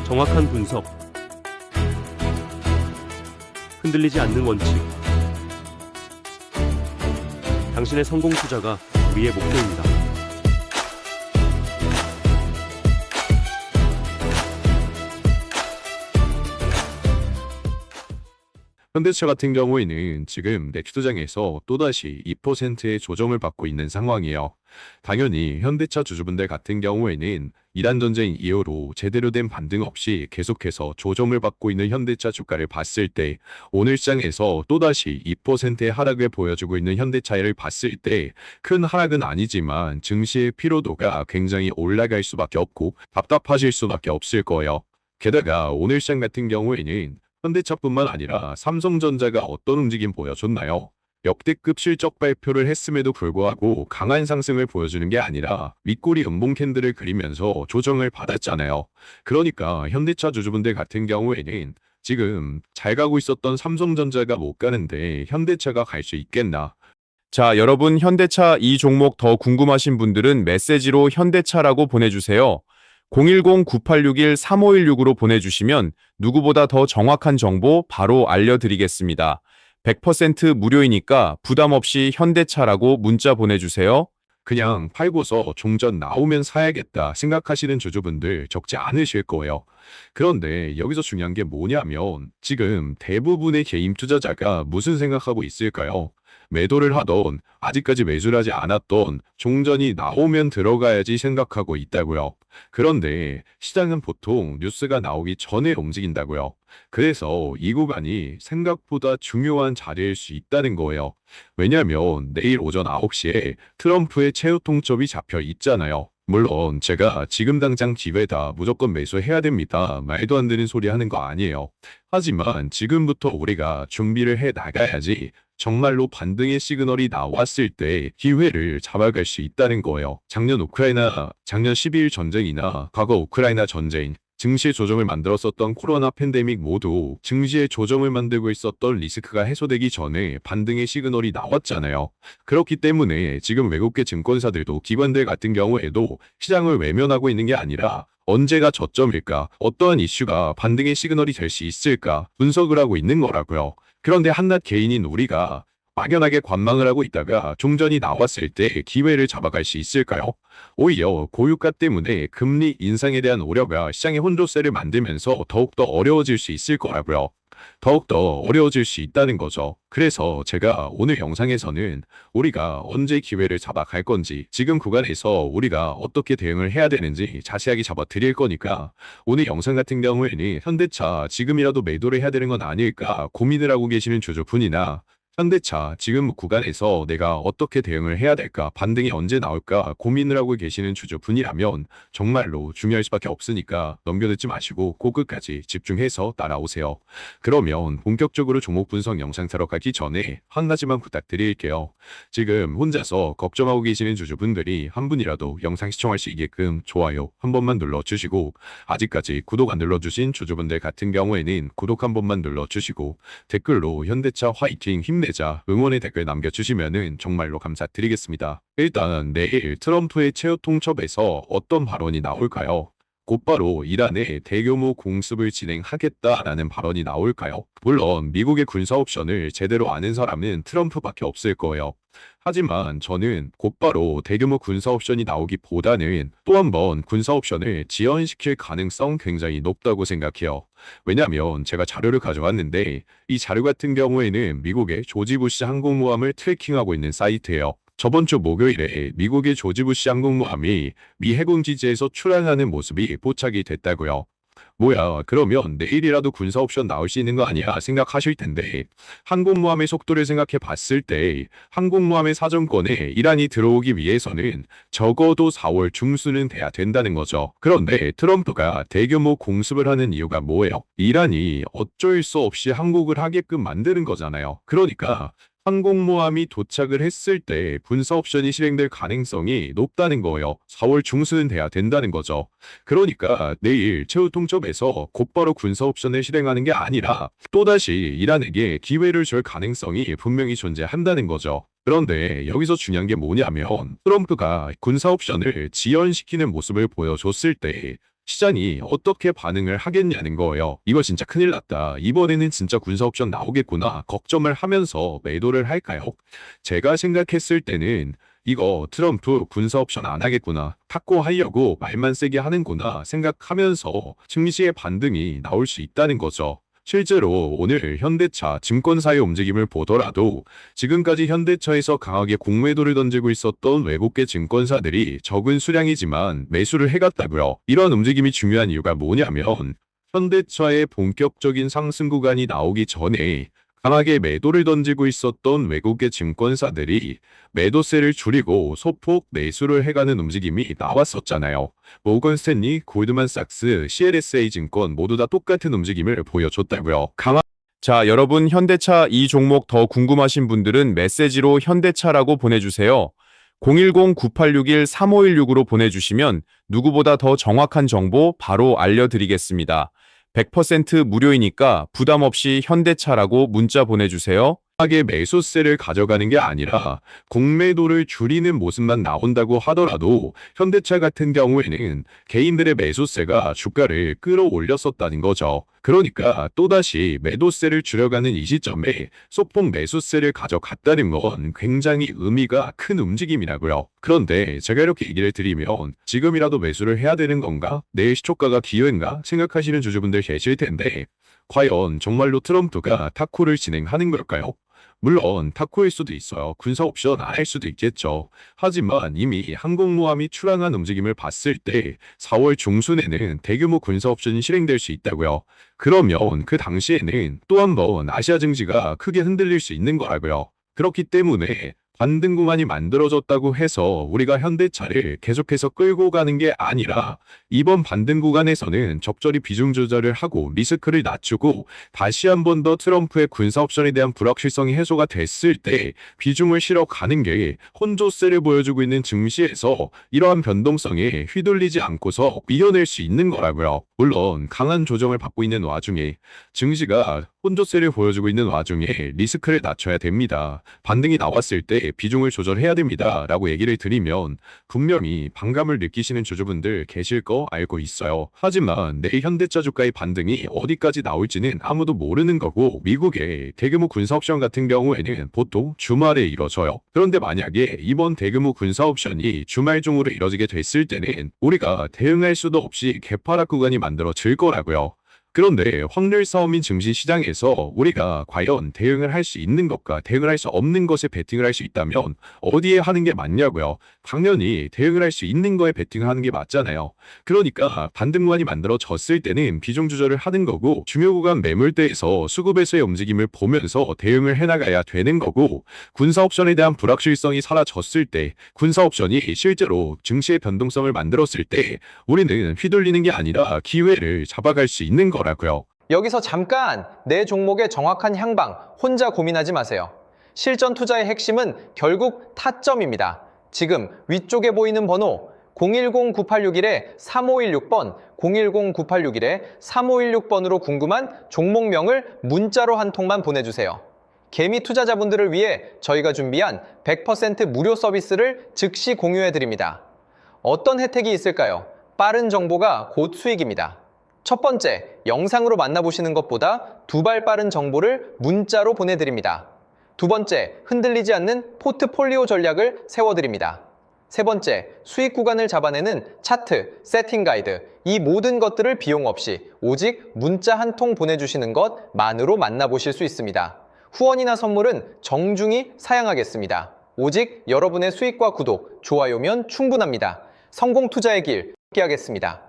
정확한 분석, 흔들리지 않는 원칙. 당신의 성공 투자가 우리의 목표입니다. 현대차 같은 경우에는 지금 내추도장에서 또다시 2%의 조정을 받고 있는 상황이에요. 당연히 현대차 주주분들 같은 경우에는 이란 전쟁 이후로 제대로 된 반등 없이 계속해서 조정을 받고 있는 현대차 주가를 봤을 때, 오늘 시장에서 또다시 2%의 하락을 보여주고 있는 현대차를 봤을 때 큰 하락은 아니지만 증시의 피로도가 굉장히 올라갈 수밖에 없고 답답하실 수밖에 없을 거예요. 게다가 오늘 시장 같은 경우에는 현대차뿐만 아니라 삼성전자가 어떤 움직임 보여줬나요? 역대급 실적 발표를 했음에도 불구하고 강한 상승을 보여주는 게 아니라 윗꼬리 음봉 캔들을 그리면서 조정을 받았잖아요. 그러니까 현대차 주주분들 같은 경우에는 지금 잘 가고 있었던 삼성전자가 못 가는데 현대차가 갈 수 있겠나? 자, 여러분 현대차 이 종목 더 궁금하신 분들은 메시지로 현대차라고 보내주세요. 010-9861-3516으로 보내주시면 누구보다 더 정확한 정보 바로 알려드리겠습니다. 100% 무료이니까 부담 없이 현대차라고 문자 보내주세요. 그냥 팔고서 종전 나오면 사야겠다 생각하시는 주주분들 적지 않으실 거예요. 그런데 여기서 중요한 게 뭐냐면 지금 대부분의 개인 투자자가 무슨 생각하고 있을까요? 매도를 하던, 아직까지 매수를 하지 않았던 종전이 나오면 들어가야지 생각하고 있다고요. 그런데 시장은 보통 뉴스가 나오기 전에 움직인다고요. 그래서 이 구간이 생각보다 중요한 자리일 수 있다는 거예요. 왜냐하면 내일 오전 9시에 트럼프의 최후 통첩이 잡혀 있잖아요. 물론 제가 지금 당장 기회다, 무조건 매수해야 됩니다, 말도 안 되는 소리 하는 거 아니에요. 하지만 지금부터 우리가 준비를 해 나가야지 정말로 반등의 시그널이 나왔을 때 기회를 잡아갈 수 있다는 거예요. 작년 12일 전쟁이나 과거 우크라이나 전쟁, 증시 조정을 만들었었던 코로나 팬데믹 모두 증시의 조정을 만들고 있었던 리스크가 해소되기 전에 반등의 시그널이 나왔잖아요. 그렇기 때문에 지금 외국계 증권사들도 기관들 같은 경우에도 시장을 외면하고 있는 게 아니라 언제가 저점일까, 어떠한 이슈가 반등의 시그널이 될 수 있을까 분석을 하고 있는 거라고요. 그런데 한낱 개인인 우리가 막연하게 관망을 하고 있다가 종전이 나왔을 때 기회를 잡아갈 수 있을까요? 오히려 고유가 때문에 금리 인상에 대한 우려가 시장의 혼조세를 만들면서 더욱더 어려워질 수 있을 거라고요. 더욱더 어려워질 수 있다는 거죠. 그래서 제가 오늘 영상에서는 우리가 언제 기회를 잡아갈 건지, 지금 구간에서 우리가 어떻게 대응을 해야 되는지 자세하게 잡아 드릴 거니까 오늘 영상 같은 경우에는 현대차 지금이라도 매도를 해야 되는 건 아닐까 고민을 하고 계시는 주주분이나 현대차 지금 구간에서 내가 어떻게 대응을 해야 될까, 반등이 언제 나올까 고민을 하고 계시는 주주분이라면 정말로 중요할 수밖에 없으니까 넘겨듣지 마시고 꼭 끝까지 집중해서 따라오세요. 그러면 본격적으로 종목 분석 영상 들어가기 전에 한 가지만 부탁드릴게요. 지금 혼자서 걱정하고 계시는 주주분들이 한 분이라도 영상 시청할 수 있게끔 좋아요 한 번만 눌러주시고, 아직까지 구독 안 눌러주신 주주분들 같은 경우에는 구독 한 번만 눌러주시고, 댓글로 현대차 화이팅 힘내자 응원의 댓글 남겨주시면은 정말로 감사드리겠습니다. 일단 내일 트럼프의 최후 통첩에서 어떤 발언이 나올까요? 곧바로 이란에 대규모 공습을 진행하겠다라는 발언이 나올까요? 물론 미국의 군사 옵션을 제대로 아는 사람은 트럼프밖에 없을 거예요. 하지만 저는 곧바로 대규모 군사 옵션이 나오기보다는 또 한 번 군사 옵션을 지연시킬 가능성 굉장히 높다고 생각해요. 왜냐하면 제가 자료를 가져왔는데 이 자료 같은 경우에는 미국의 조지 부시 항공모함을 트래킹하고 있는 사이트예요. 저번 주 목요일에 미국의 조지 부시 항공모함이 미 해군기지에서 출항하는 모습이 포착이 됐다고요. 뭐야, 그러면 내일이라도 군사 옵션 나올 수 있는 거 아니야 생각하실 텐데, 항공모함의 속도를 생각해 봤을 때 항공모함의 사정권에 이란이 들어오기 위해서는 적어도 4월 중순은 돼야 된다는 거죠. 그런데 트럼프가 대규모 공습을 하는 이유가 뭐예요? 이란이 어쩔 수 없이 항복을 하게끔 만드는 거잖아요. 그러니까 항공모함이 도착을 했을 때 군사 옵션이 실행될 가능성이 높다는 거예요. 4월 중순은 돼야 된다는 거죠. 그러니까 내일 최후 통첩에서 곧바로 군사 옵션을 실행하는 게 아니라 또다시 이란에게 기회를 줄 가능성이 분명히 존재한다는 거죠. 그런데 여기서 중요한 게 뭐냐면 트럼프가 군사 옵션을 지연시키는 모습을 보여줬을 때 시장이 어떻게 반응을 하겠냐는 거예요. 이거 진짜 큰일 났다. 이번에는 진짜 군사옵션 나오겠구나. 걱정을 하면서 매도를 할까요? 제가 생각했을 때는 이거 트럼프 군사옵션 안 하겠구나. 탁구하려고 말만 세게 하는구나 생각하면서 증시의 반등이 나올 수 있다는 거죠. 실제로 오늘 현대차 증권사의 움직임을 보더라도 지금까지 현대차에서 강하게 공매도를 던지고 있었던 외국계 증권사들이 적은 수량이지만 매수를 해갔다고요. 이런 움직임이 중요한 이유가 뭐냐면 현대차의 본격적인 상승 구간이 나오기 전에 강하게 매도를 던지고 있었던 외국계 증권사들이 매도세를 줄이고 소폭 매수를 해가는 움직임이 나왔었잖아요. 모건 스탠리, 골드만삭스, CLSA 증권 모두 다 똑같은 움직임을 보여줬다고요. 자, 여러분 현대차 이 종목 더 궁금하신 분들은 메시지로 현대차라고 보내주세요. 010-9861-3516으로 보내주시면 누구보다 더 정확한 정보 바로 알려드리겠습니다. 100% 무료이니까 부담 없이 현대차라고 문자 보내주세요. 하게 매수세를 가져가는 게 아니라 공매도를 줄이는 모습만 나온다고 하더라도 현대차 같은 경우에는 개인들의 매수세가 주가를 끌어올렸었다는 거죠. 그러니까 또다시 매도세를 줄여가는 이 시점에 소폭 매수세를 가져갔다는 건 굉장히 의미가 큰 움직임이라고요. 그런데 제가 이렇게 얘기를 드리면 지금이라도 매수를 해야 되는 건가? 내일 시초가가 기회인가? 생각하시는 주주분들 계실 텐데 과연 정말로 트럼프가 탁구를 진행하는 걸까요? 물론 탁구일 수도 있어요. 군사옵션 안 할 수도 있겠죠. 하지만 이미 항공모함이 출항한 움직임을 봤을 때 4월 중순에는 대규모 군사옵션이 실행될 수 있다고요. 그러면 그 당시에는 또 한 번 아시아 증시가 크게 흔들릴 수 있는 거라고요. 그렇기 때문에 반등 구간이 만들어졌다고 해서 우리가 현대차를 계속해서 끌고 가는 게 아니라 이번 반등 구간에서는 적절히 비중 조절을 하고 리스크를 낮추고 다시 한 번 더 트럼프의 군사옵션에 대한 불확실성이 해소가 됐을 때 비중을 실어가는 게 혼조세를 보여주고 있는 증시에서 이러한 변동성에 휘둘리지 않고서 이겨낼 수 있는 거라고요. 물론 강한 조정을 받고 있는 와중에 증시가 혼조세를 보여주고 있는 와중에 리스크를 낮춰야 됩니다. 반등이 나왔을 때 비중을 조절해야 됩니다. 라고 얘기를 드리면 분명히 반감을 느끼시는 주주분들 계실 거 알고 있어요. 하지만 내일 현대차 주가의 반등이 어디까지 나올지는 아무도 모르는 거고 미국의 대규모 군사옵션 같은 경우에는 보통 주말에 이뤄져요. 그런데 만약에 이번 대규모 군사옵션이 주말 중으로 이뤄지게 됐을 때는 우리가 대응할 수도 없이 개파락 구간이 만들어질 거라고요. 그런데 확률 싸움인 증시 시장에서 우리가 과연 대응을 할 수 있는 것과 대응을 할 수 없는 것에 베팅을 할 수 있다면 어디에 하는 게 맞냐고요. 당연히 대응을 할 수 있는 거에 베팅을 하는 게 맞잖아요. 그러니까 반등 구간이 만들어졌을 때는 비중 조절을 하는 거고 중요 구간 매물대에서 수급에서의 움직임을 보면서 대응을 해나가야 되는 거고 군사옵션에 대한 불확실성이 사라졌을 때 군사옵션이 실제로 증시의 변동성을 만들었을 때 우리는 휘둘리는 게 아니라 기회를 잡아갈 수 있는 거라고요. 여기서 잠깐 내 종목의 정확한 향방 혼자 고민하지 마세요. 실전 투자의 핵심은 결국 타점입니다. 지금 위쪽에 보이는 번호 010-9861-3516번, 010-9861-3516번으로 궁금한 종목명을 문자로 한 통만 보내주세요. 개미 투자자분들을 위해 저희가 준비한 100% 무료 서비스를 즉시 공유해드립니다. 어떤 혜택이 있을까요? 빠른 정보가 곧 수익입니다. 첫 번째, 영상으로 만나보시는 것보다 두 발 빠른 정보를 문자로 보내드립니다. 두 번째, 흔들리지 않는 포트폴리오 전략을 세워드립니다. 세 번째, 수익 구간을 잡아내는 차트, 세팅 가이드, 이 모든 것들을 비용 없이 오직 문자 한 통 보내주시는 것만으로 만나보실 수 있습니다. 후원이나 선물은 정중히 사양하겠습니다. 오직 여러분의 수익과 구독, 좋아요면 충분합니다. 성공 투자의 길 함께하겠습니다.